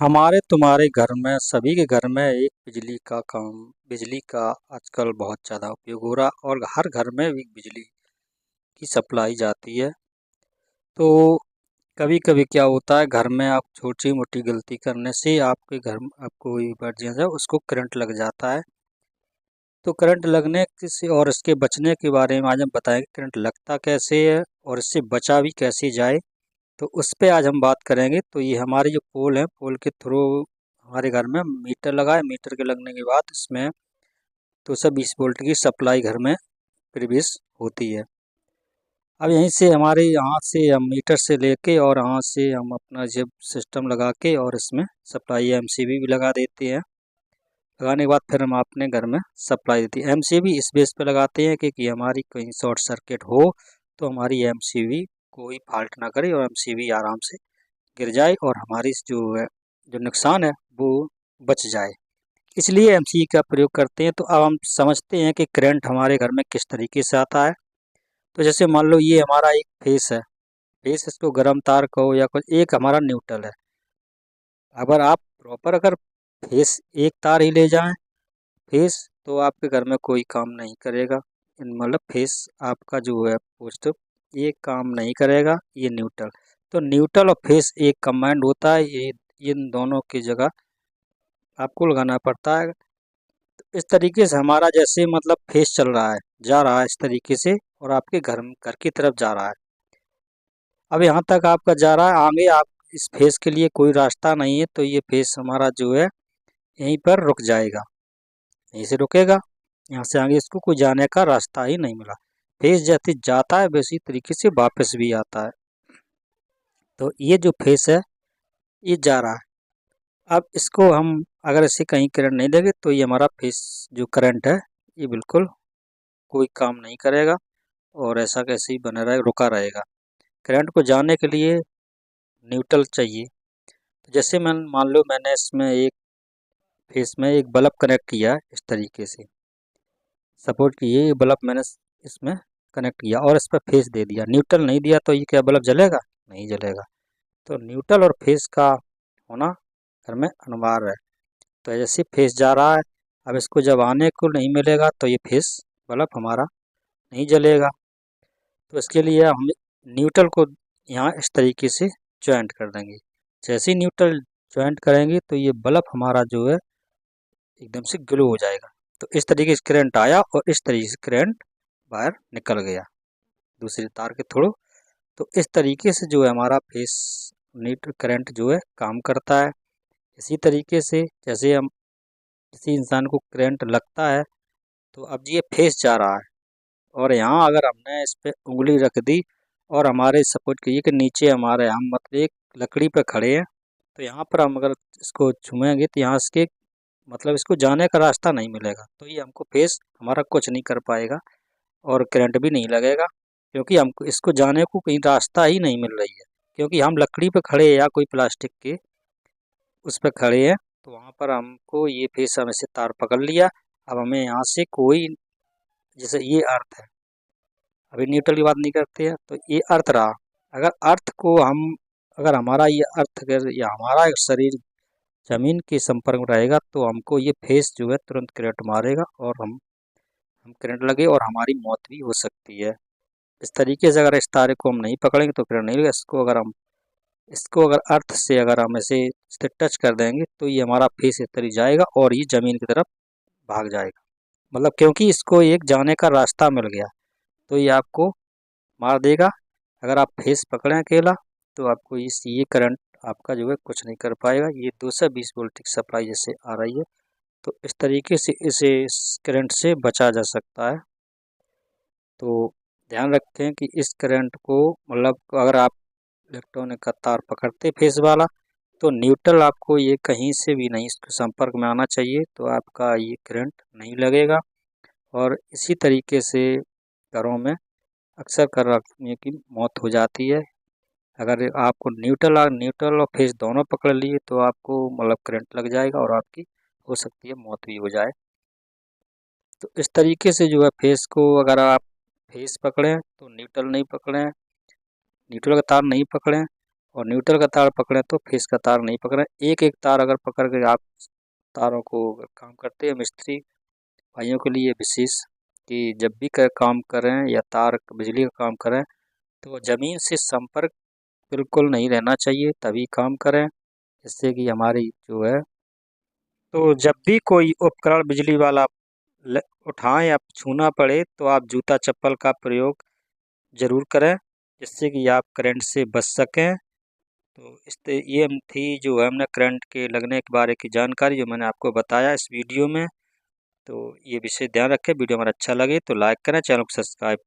हमारे तुम्हारे घर में सभी के घर में एक बिजली का आजकल बहुत ज़्यादा उपयोग हो रहा और हर घर में भी बिजली की सप्लाई जाती है। तो कभी कभी क्या होता है, घर में आप छोटी मोटी गलती करने से आपके घर में आपको इमरजेंसी है उसको करंट लग जाता है। तो करंट लगने से और इसके बचने के बारे में आज हम बताएंगे, करंट लगता कैसे है और इससे बचा भी कैसे जाए। तो उस पे आज हम बात करेंगे। तो ये हमारे जो पोल है, पोल के थ्रू हमारे घर में मीटर लगा है। मीटर के लगने के बाद इसमें 220 वोल्ट की सप्लाई घर में प्रवेश होती है। अब यहीं से हमारे यहाँ से हम मीटर से लेके और यहाँ से हम अपना जब सिस्टम लगा के और इसमें सप्लाई एमसीबी भी लगा देते हैं। लगाने के बाद फिर हम अपने घर में सप्लाई देती है। एमसीबी इस बेस पे लगाते हैं कि हमारी कहीं शॉर्ट सर्किट हो तो हमारी एमसीबी कोई फॉल्ट ना करे और एमसीबी आराम से गिर जाए और हमारी जो नुकसान है वो बच जाए, इसलिए एमसीबी का प्रयोग करते हैं। तो अब हम समझते हैं कि करंट हमारे घर में किस तरीके से आता है। तो जैसे मान लो ये हमारा एक फेस है, फेस इसको गर्म तार कहो या कुछ, एक हमारा न्यूट्रल है। अगर फेस एक तार ही ले जाएं फेस, तो आपके घर में कोई काम नहीं करेगा। मतलब फेस आपका जो है पोस्ट, ये काम नहीं करेगा, ये न्यूट्रल। तो न्यूट्रल और फेस एक कमांड होता है, ये इन दोनों की जगह आपको लगाना पड़ता है। तो इस तरीके से हमारा जैसे मतलब फेस चल रहा है, जा रहा है इस तरीके से और आपके घर की तरफ जा रहा है। अब यहाँ तक आपका जा रहा है, आगे आप इस फेस के लिए कोई रास्ता नहीं है, तो ये फेस हमारा जो है यहीं पर रुक जाएगा, यहीं से रुकेगा। यहाँ से आगे इसको कोई जाने का रास्ता ही नहीं मिला। फेस जैसे जाता है वैसी तरीके से वापस भी आता है। तो ये जो फेस है ये जा रहा है। अब इसको हम अगर इसे कहीं करंट नहीं देंगे तो ये हमारा फेस जो करंट है ये बिल्कुल कोई काम नहीं करेगा और ऐसा कैसे ही बना रहे, रुका रहेगा। करंट को जाने के लिए न्यूट्रल चाहिए। तो जैसे मान लो मैंने इसमें एक फेस में एक बल्ब कनेक्ट किया है इस तरीके से, सपोर्ट किए ये बल्ब मैंने इसमें कनेक्ट किया और इस पर फेस दे दिया, न्यूट्रल नहीं दिया तो ये क्या बल्ब जलेगा? नहीं जलेगा। तो न्यूट्रल और फेस का होना घर में अनिवार्य है। तो जैसे फेस जा रहा है, अब इसको जब आने को नहीं मिलेगा तो ये फेस बल्ब हमारा नहीं जलेगा। तो इसके लिए हम न्यूट्रल को यहाँ इस तरीके से ज्वाइंट कर देंगे। जैसे ही न्यूट्रल ज्वाइंट करेंगे तो ये बल्ब हमारा जो है एकदम से ग्लो हो जाएगा। तो इस तरीके से करंट आया और इस तरीके से करंट बाहर निकल गया दूसरे तार के थ्रू। तो इस तरीके से जो है हमारा फेस न्यूट्रल करंट जो है काम करता है। इसी तरीके से जैसे हम किसी इंसान को करंट लगता है, तो अब ये फेस जा रहा है और यहाँ अगर हमने इस पे उंगली रख दी और हमारे सपोर्ट करिए कि नीचे हमारे हम मतलब एक लकड़ी पे खड़े हैं, तो यहाँ पर हम अगर इसको छुएंगे तो यहाँ इसके मतलब इसको जाने का रास्ता नहीं मिलेगा, तो ये हमको फेस हमारा कुछ नहीं कर पाएगा और करंट भी नहीं लगेगा, क्योंकि हमको इसको जाने को कहीं रास्ता ही नहीं मिल रही है। क्योंकि हम लकड़ी पे खड़े हैं या कोई प्लास्टिक के उस पर खड़े हैं, तो वहाँ पर हमको ये फेस हमें से तार पकड़ लिया। अब हमें यहाँ से कोई, जैसे ये अर्थ है, अभी न्यूट्रल की बात नहीं करते हैं, तो ये अर्थ रहा। अगर अर्थ को हम अगर हमारा ये अर्थ अगर या हमारा शरीर जमीन के संपर्क में रहेगा तो हमको ये फेस जो है तुरंत करंट मारेगा और हम करंट लगे और हमारी मौत भी हो सकती है। इस तरीके से अगर इस तारे को हम नहीं पकड़ेंगे तो करंट नहीं लगेगा। इसको अगर अर्थ से अगर हम ऐसे इससे टच कर देंगे तो ये हमारा फेस इस तरह जाएगा और ये ज़मीन की तरफ भाग जाएगा। मतलब क्योंकि इसको एक जाने का रास्ता मिल गया, तो ये आपको मार देगा। अगर आप फेस पकड़ें अकेला तो आपको ये करंट आपका जो है कुछ नहीं कर पाएगा। ये 220 वोल्ट की सप्लाई जैसे आ रही है, तो इस तरीके से इस करंट से बचा जा सकता है। तो ध्यान रखें कि इस करंट को मतलब अगर आप इलेक्ट्रॉनिक का तार पकड़ते फेस वाला, तो न्यूट्रल आपको ये कहीं से भी नहीं इसके संपर्क में आना चाहिए, तो आपका ये करंट नहीं लगेगा। और इसी तरीके से घरों में अक्सर कर रखने की मौत हो जाती है। अगर आपको न्यूट्रल और फेस दोनों पकड़ लिए तो आपको मतलब करंट लग जाएगा और आपकी हो सकती है मौत भी हो जाए। तो इस तरीके से जो है फेस को अगर आप फेस पकड़ें तो न्यूट्रल नहीं पकड़ें, न्यूट्रल का तार नहीं पकड़ें और न्यूट्रल का तार पकड़ें तो फेस का तार नहीं पकड़ें। एक एक तार अगर पकड़ के आप तारों को काम करते हैं मिस्त्री भाइयों के लिए विशेष कि जब भी काम करें या तार बिजली का काम करें तो ज़मीन से संपर्क बिल्कुल नहीं रहना चाहिए, तभी काम करें, जिससे कि हमारी जो है तो जब भी कोई उपकरण बिजली वाला उठाएं या छूना पड़े तो आप जूता चप्पल का प्रयोग ज़रूर करें, जिससे कि आप करंट से बच सकें। तो ये थी जो है हमने करंट के लगने के बारे की जानकारी जो मैंने आपको बताया इस वीडियो में। तो ये विषय ध्यान रखें। वीडियो हमारा अच्छा लगे तो लाइक करें, चैनल को सब्सक्राइब करें।